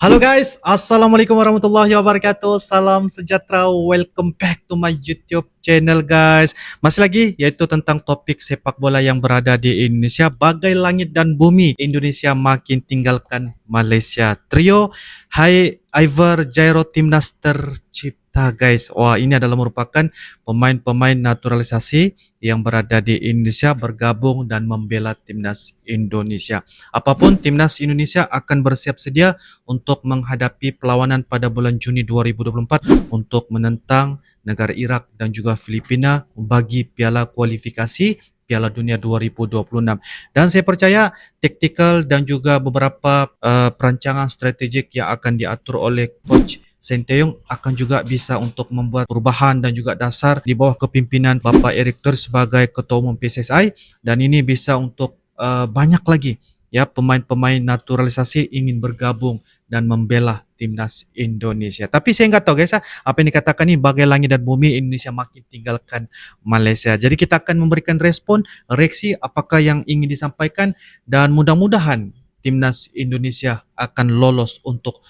Halo guys, Assalamualaikum warahmatullahi wabarakatuh. Salam sejahtera. Welcome back to my YouTube channel guys. Masih lagi yaitu tentang topik sepak bola yang berada di Indonesia. Bagai langit dan bumi, Indonesia makin tinggalkan Malaysia. Trio Hai Iver Jairo Timnas tercipta guys. Wah, ini adalah merupakan pemain-pemain naturalisasi yang berada di Indonesia bergabung dan membela Timnas Indonesia. Apapun Timnas Indonesia akan bersiap sedia untuk menghadapi perlawanan pada bulan Juni 2024 untuk menentang negara Iraq dan juga Filipina bagi Piala Kualifikasi Piala Dunia 2026. Dan saya percaya taktikal dan juga beberapa perancangan strategik yang akan diatur oleh coach Sinteyong akan juga bisa untuk membuat perubahan dan juga dasar di bawah kepimpinan Bapak Erick Thohir sebagai Ketua Umum PSSI, dan ini bisa untuk banyak lagi ya pemain-pemain naturalisasi ingin bergabung dan membela Timnas Indonesia. Tapi saya nggak tahu guys, apa yang dikatakan ini bagai langit dan bumi, Indonesia makin tinggalkan Malaysia. Jadi kita akan memberikan respon, reaksi apakah yang ingin disampaikan, dan mudah-mudahan Timnas Indonesia akan lolos untuk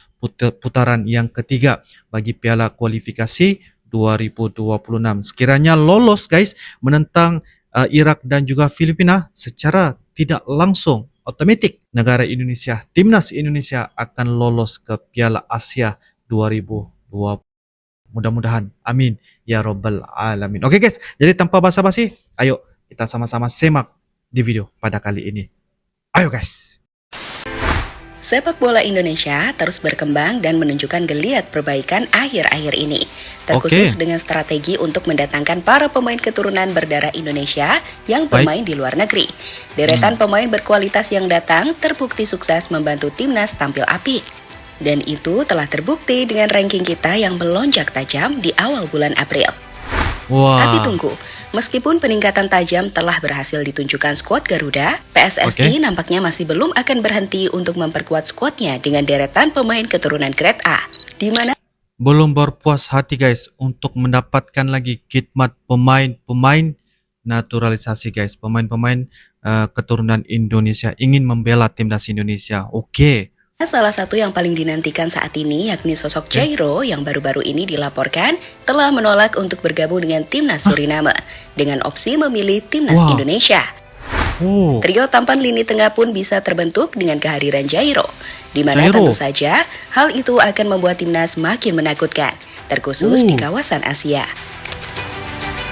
putaran yang ketiga bagi Piala Kualifikasi 2026. Sekiranya lolos guys menentang Irak dan juga Filipina, secara tidak langsung otomatis negara Indonesia, Timnas Indonesia akan lolos ke Piala Asia 2020. Mudah-mudahan. Amin ya robbal alamin. Oke guys, jadi tanpa basa-basi, ayo kita sama-sama simak di video pada kali ini. Ayo guys. Sepak bola Indonesia terus berkembang dan menunjukkan geliat perbaikan akhir-akhir ini, terkhusus dengan strategi untuk mendatangkan para pemain keturunan berdarah Indonesia yang bermain di luar negeri. Deretan pemain berkualitas yang datang terbukti sukses membantu timnas tampil apik. Dan itu telah terbukti dengan ranking kita yang melonjak tajam di awal bulan April. Tapi tunggu, meskipun peningkatan tajam telah berhasil ditunjukkan skuad Garuda, PSSI nampaknya masih belum akan berhenti untuk memperkuat skuadnya dengan deretan pemain keturunan Grade A, di mana belum berpuas hati guys untuk mendapatkan lagi khidmat pemain-pemain naturalisasi guys, pemain-pemain keturunan Indonesia ingin membela Timnas Indonesia. salah satu yang paling dinantikan saat ini yakni sosok Jairo yang baru-baru ini dilaporkan telah menolak untuk bergabung dengan Timnas Suriname dengan opsi memilih Timnas Indonesia. Trio tampan lini tengah pun bisa terbentuk dengan kehadiran Jairo, di mana tentu saja hal itu akan membuat timnas makin menakutkan, terkhusus di kawasan Asia.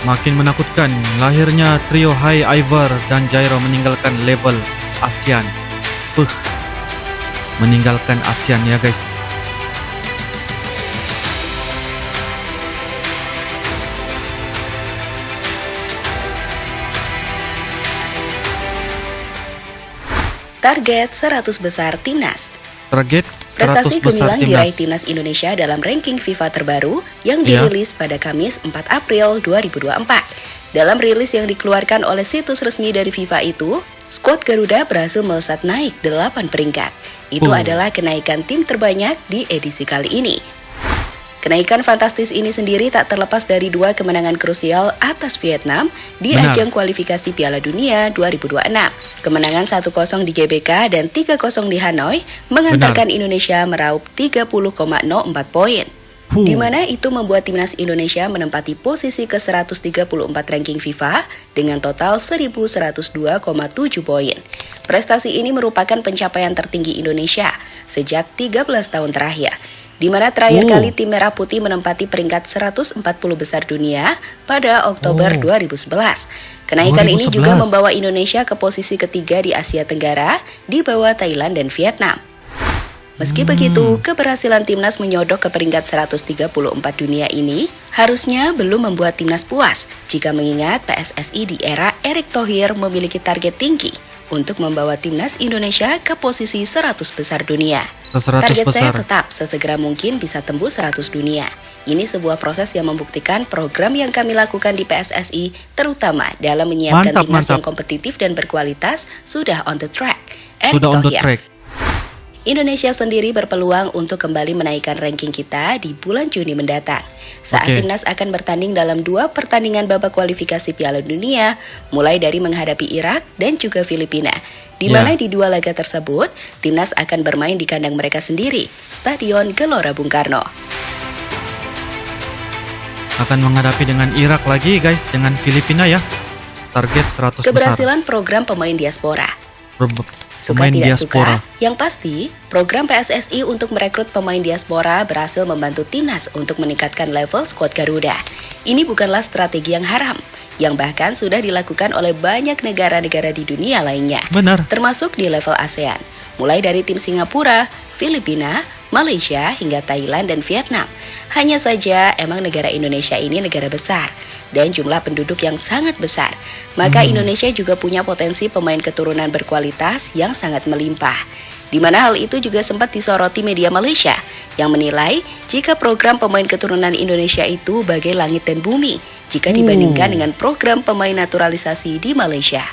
Makin menakutkan, lahirnya trio Hai Iver dan Jairo meninggalkan level ASEAN. Meninggalkan ASEAN ya guys. Target 100 besar timnas. Target 100 Prestasi besar gemilang timnas. diraih timnas Indonesia dalam ranking FIFA terbaru yang dirilis pada Kamis 4 April 2024. Dalam rilis yang dikeluarkan oleh situs resmi dari FIFA itu, skuad Garuda berhasil melesat naik 8 peringkat. Itu adalah kenaikan tim terbanyak di edisi kali ini. Kenaikan fantastis ini sendiri tak terlepas dari 2 kemenangan krusial atas Vietnam di ajang kualifikasi Piala Dunia 2026. Kemenangan 1-0 di GBK dan 3-0 di Hanoi mengantarkan Indonesia meraup 30,04 poin. Di mana itu membuat timnas Indonesia menempati posisi ke-134 ranking FIFA dengan total 1.102,7 poin. Prestasi ini merupakan pencapaian tertinggi Indonesia sejak 13 tahun terakhir, di mana terakhir kali tim Merah Putih menempati peringkat 140 besar dunia pada Oktober 2011. Kenaikan ini juga membawa Indonesia ke posisi ketiga di Asia Tenggara di bawah Thailand dan Vietnam. Meski begitu, keberhasilan timnas menyodok ke peringkat 134 dunia ini harusnya belum membuat timnas puas jika mengingat PSSI di era Erick Thohir memiliki target tinggi untuk membawa timnas Indonesia ke posisi 100 besar dunia. Target saya tetap sesegera mungkin bisa tembus 100 dunia. Ini sebuah proses yang membuktikan program yang kami lakukan di PSSI, terutama dalam menyiapkan timnas yang kompetitif dan berkualitas, sudah on the track. Sudah on the track. Indonesia sendiri berpeluang untuk kembali menaikkan ranking kita di bulan Juni mendatang. Saat Oke. timnas akan bertanding dalam 2 pertandingan babak kualifikasi Piala Dunia, mulai dari menghadapi Irak dan juga Filipina. Di mana Ya. di 2 laga tersebut, timnas akan bermain di kandang mereka sendiri, Stadion Gelora Bung Karno. Akan menghadapi dengan Irak lagi guys, dengan Filipina ya. Target 100 besar. Keberhasilan program pemain diaspora. Suka Pemain tidak diaspora. suka, yang pasti, program PSSI untuk merekrut pemain diaspora berhasil membantu timnas untuk meningkatkan level skuad Garuda. Ini bukanlah strategi yang haram, yang bahkan sudah dilakukan oleh banyak negara-negara di dunia lainnya, Benar. termasuk di level ASEAN, mulai dari tim Singapura, Filipina, Malaysia, hingga Thailand dan Vietnam. Hanya saja, emang negara Indonesia ini negara besar dan jumlah penduduk yang sangat besar. Maka Indonesia juga punya potensi pemain keturunan berkualitas yang sangat melimpah. Di mana hal itu juga sempat disoroti media Malaysia yang menilai jika program pemain keturunan Indonesia itu bagai langit dan bumi jika dibandingkan dengan program pemain naturalisasi di Malaysia.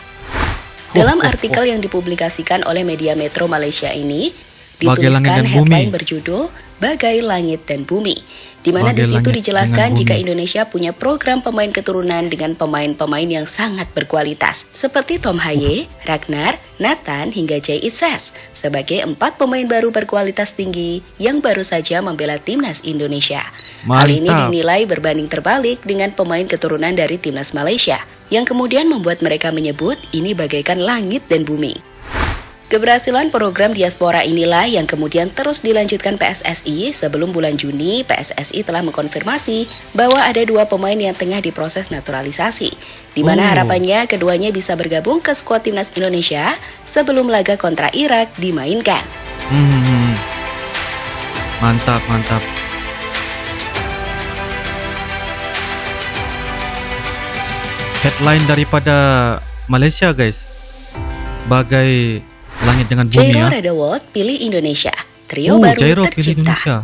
Dalam artikel yang dipublikasikan oleh media Metro Malaysia ini, Bagai langit dituliskan dan headline bumi. berjudul Bagai Langit dan Bumi, di mana di Bagai situ langit dijelaskan dengan jika bumi. Indonesia punya program pemain keturunan dengan pemain-pemain yang sangat berkualitas, seperti Tom Haye, Ragnar, Nathan, hingga Jay Itzes, sebagai 4 pemain baru berkualitas tinggi yang baru saja membela timnas Indonesia. Hal ini Mantap. dinilai berbanding terbalik dengan pemain keturunan dari timnas Malaysia, yang kemudian membuat mereka menyebut ini bagaikan langit dan bumi. Keberhasilan program diaspora inilah yang kemudian terus dilanjutkan PSSI. Sebelum bulan Juni, PSSI telah mengkonfirmasi bahwa ada 2 pemain yang tengah diproses naturalisasi, di mana harapannya keduanya bisa bergabung ke skuad timnas Indonesia sebelum laga kontra Irak dimainkan. Mantap, mantap. Headline daripada Malaysia guys, bagai langit dengan bumi Jairo ya. Redewald pilih Indonesia, trio baru Jairo pilih tercipta. Indonesia.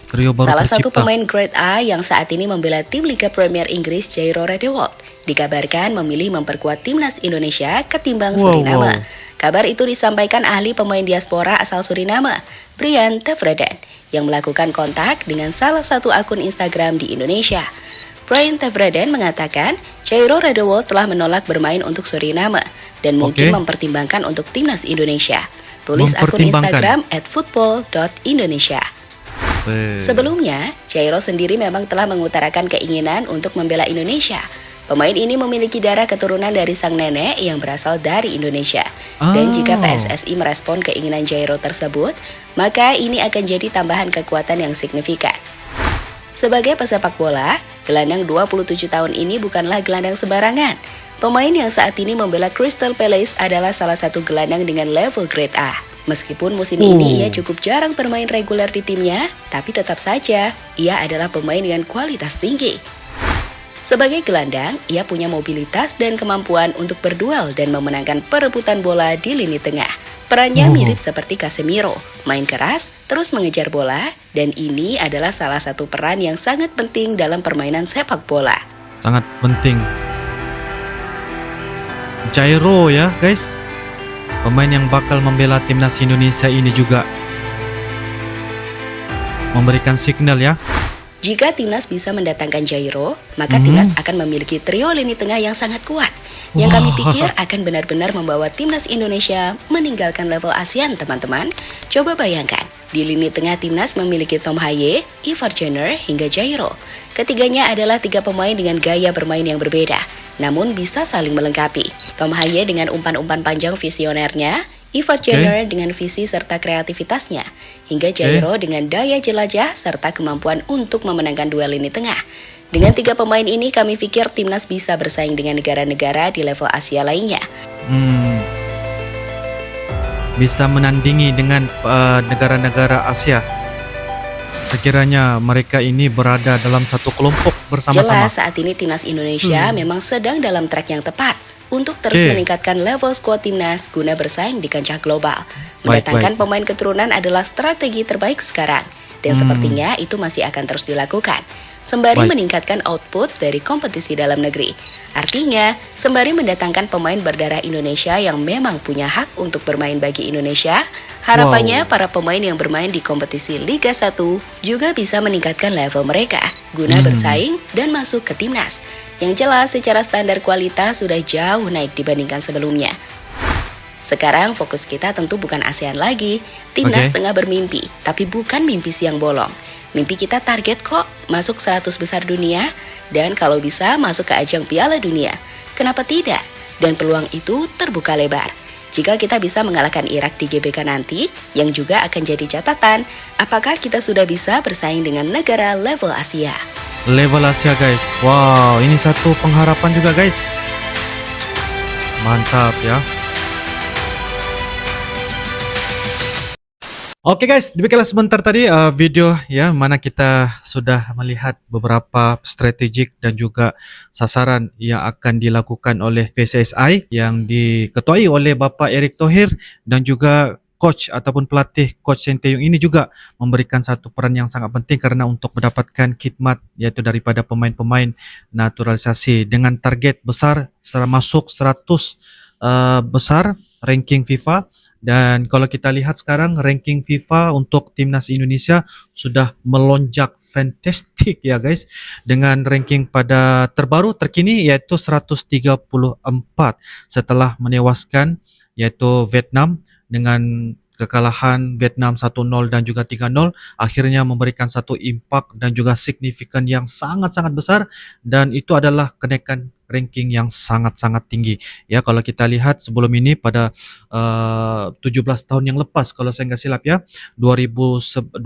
Trio baru Salah satu tercipta. pemain Grade A yang saat ini membela tim Liga Premier Inggris, Jairo Redewald, dikabarkan memilih memperkuat timnas Indonesia ketimbang Suriname. Kabar itu disampaikan ahli pemain diaspora asal Suriname, Brian Tevreden, yang melakukan kontak dengan salah satu akun Instagram di Indonesia. Brian Tevreden mengatakan, Jairo Redewald telah menolak bermain untuk Suriname dan mungkin mempertimbangkan untuk timnas Indonesia. Tulis akun Instagram @football.indonesia. Sebelumnya, Jairo sendiri memang telah mengutarakan keinginan untuk membela Indonesia. Pemain ini memiliki darah keturunan dari sang nenek yang berasal dari Indonesia. Dan jika PSSI merespon keinginan Jairo tersebut, maka ini akan jadi tambahan kekuatan yang signifikan. Sebagai pesepak bola, gelandang 27 tahun ini bukanlah gelandang sembarangan. Pemain yang saat ini membela Crystal Palace adalah salah satu gelandang dengan level Grade A. Meskipun musim ini ia cukup jarang bermain reguler di timnya, tapi tetap saja ia adalah pemain dengan kualitas tinggi. Sebagai gelandang, ia punya mobilitas dan kemampuan untuk berduel dan memenangkan perebutan bola di lini tengah. Perannya mirip seperti Casemiro, main keras, terus mengejar bola, dan ini adalah salah satu peran yang sangat penting dalam permainan sepak bola. Sangat penting. Jairo ya guys, pemain yang bakal membela timnas Indonesia ini juga memberikan signal ya. Jika timnas bisa mendatangkan Jairo, maka timnas akan memiliki trio lini tengah yang sangat kuat. Yang kami pikir akan benar-benar membawa timnas Indonesia meninggalkan level ASEAN, teman-teman. Coba bayangkan, di lini tengah timnas memiliki Tom Haye, Ivar Jenner, hingga Jairo. Ketiganya adalah 3 pemain dengan gaya bermain yang berbeda, namun bisa saling melengkapi. Tom Haye dengan umpan-umpan panjang visionernya, Ivar Jenner dengan visi serta kreativitasnya, hingga Jairo dengan daya jelajah serta kemampuan untuk memenangkan duel lini tengah. Dengan 3 pemain ini kami pikir timnas bisa bersaing dengan negara-negara di level Asia lainnya. Bisa menandingi dengan negara-negara Asia. Sekiranya mereka ini berada dalam satu kelompok bersama-sama. Jelas saat ini timnas Indonesia memang sedang dalam track yang tepat untuk terus meningkatkan level skuad timnas guna bersaing di kancah global. Mendatangkan pemain keturunan adalah strategi terbaik sekarang. dan sepertinya itu masih akan terus dilakukan, sembari Baik. meningkatkan output dari kompetisi dalam negeri. Artinya, sembari mendatangkan pemain berdarah Indonesia yang memang punya hak untuk bermain bagi Indonesia, harapannya Wow. para pemain yang bermain di kompetisi Liga 1 juga bisa meningkatkan level mereka guna bersaing dan masuk ke timnas. Yang jelas secara standar kualitas sudah jauh naik dibandingkan sebelumnya. Sekarang fokus kita tentu bukan ASEAN lagi. Timnas Oke. tengah bermimpi, tapi bukan mimpi siang bolong. Mimpi kita target kok, masuk 100 besar dunia, dan kalau bisa masuk ke ajang Piala Dunia. Kenapa tidak? Dan peluang itu terbuka lebar. Jika kita bisa mengalahkan Irak di GBK nanti, yang juga akan jadi catatan, apakah kita sudah bisa bersaing dengan negara level Asia? Level Asia guys. Wow, ini satu pengharapan juga guys. Mantap ya. Oke guys, demikianlah sebentar tadi video ya mana kita sudah melihat beberapa strategik dan juga sasaran yang akan dilakukan oleh PSSI yang diketuai oleh Bapak Erick Thohir, dan juga coach ataupun pelatih coach Sinteyong ini juga memberikan satu peran yang sangat penting karena untuk mendapatkan khidmat yaitu daripada pemain-pemain naturalisasi dengan target besar secara masuk 100 besar ranking FIFA. Dan kalau kita lihat sekarang ranking FIFA untuk timnas Indonesia sudah melonjak fantastik ya guys, dengan ranking pada terbaru terkini yaitu 134 setelah menewaskan yaitu Vietnam dengan kekalahan Vietnam 1-0 dan juga 3-0, akhirnya memberikan satu impak dan juga signifikan yang sangat-sangat besar, dan itu adalah kenaikan ranking yang sangat-sangat tinggi. Ya, kalau kita lihat sebelum ini pada 17 tahun yang lepas kalau saya nggak silap ya, 2011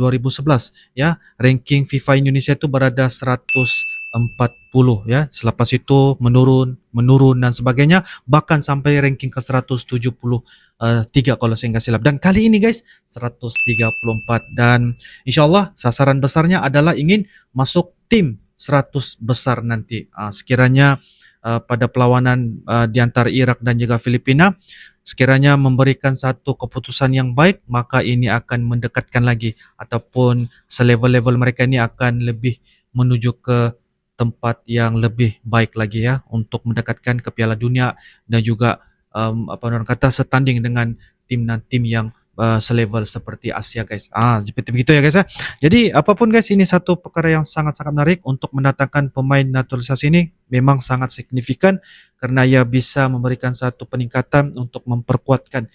ya, ranking FIFA Indonesia itu berada 140 ya. Selepas itu menurun dan sebagainya, bahkan sampai ranking ke 173 kalau saya nggak silap. Dan kali ini guys 134, dan insyaallah sasaran besarnya adalah ingin masuk tim 100 besar nanti. Sekiranya pada perlawanan di antara Irak dan juga Filipina, sekiranya memberikan satu keputusan yang baik, maka ini akan mendekatkan lagi ataupun selevel-level mereka ini akan lebih menuju ke tempat yang lebih baik lagi ya, untuk mendekatkan ke Piala Dunia dan juga apa orang kata setanding dengan tim yang selevel seperti Asia guys. Seperti begitu ya guys ya. Jadi apapun guys, ini satu perkara yang sangat-sangat menarik untuk mendatangkan pemain naturalisasi ini, memang sangat signifikan karena ia bisa memberikan satu peningkatan untuk memperkuatkan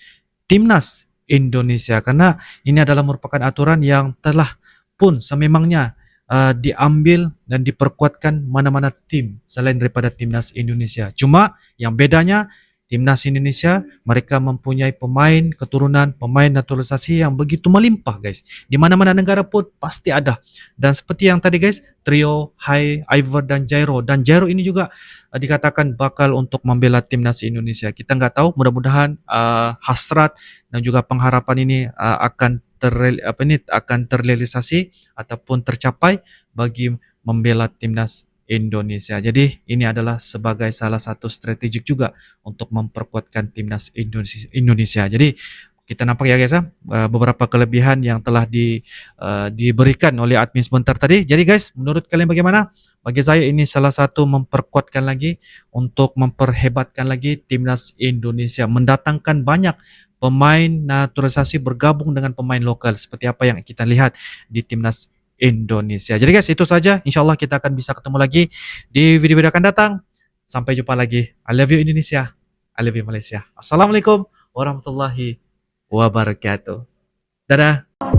timnas Indonesia, karena ini adalah merupakan aturan yang telah pun sememangnya diambil dan diperkuatkan mana-mana tim selain daripada timnas Indonesia. Cuma yang bedanya timnas Indonesia mereka mempunyai pemain keturunan, pemain naturalisasi yang begitu melimpah guys. Di mana-mana negara pun pasti ada. Dan seperti yang tadi guys, trio Hai, Ivor dan Jairo. Dan Jairo ini juga dikatakan bakal untuk membela timnas Indonesia. Kita nggak tahu, mudah-mudahan hasrat dan juga pengharapan ini akan terrealisasi ataupun tercapai bagi membela timnas Indonesia. Jadi ini adalah sebagai salah satu strategik juga untuk memperkuatkan timnas Indonesia. Jadi kita nampak ya guys ya, beberapa kelebihan yang telah diberikan oleh admin sebentar tadi. Jadi guys, menurut kalian bagaimana? Bagi saya ini salah satu memperkuatkan lagi untuk memperhebatkan lagi timnas Indonesia, mendatangkan banyak pemain naturalisasi bergabung dengan pemain lokal seperti apa yang kita lihat di timnas Indonesia. Jadi guys, itu saja. Insyaallah kita akan bisa ketemu lagi di video-video akan datang. Sampai jumpa lagi. I love you Indonesia. I love you Malaysia. Assalamualaikum warahmatullahi wabarakatuh. Dadah.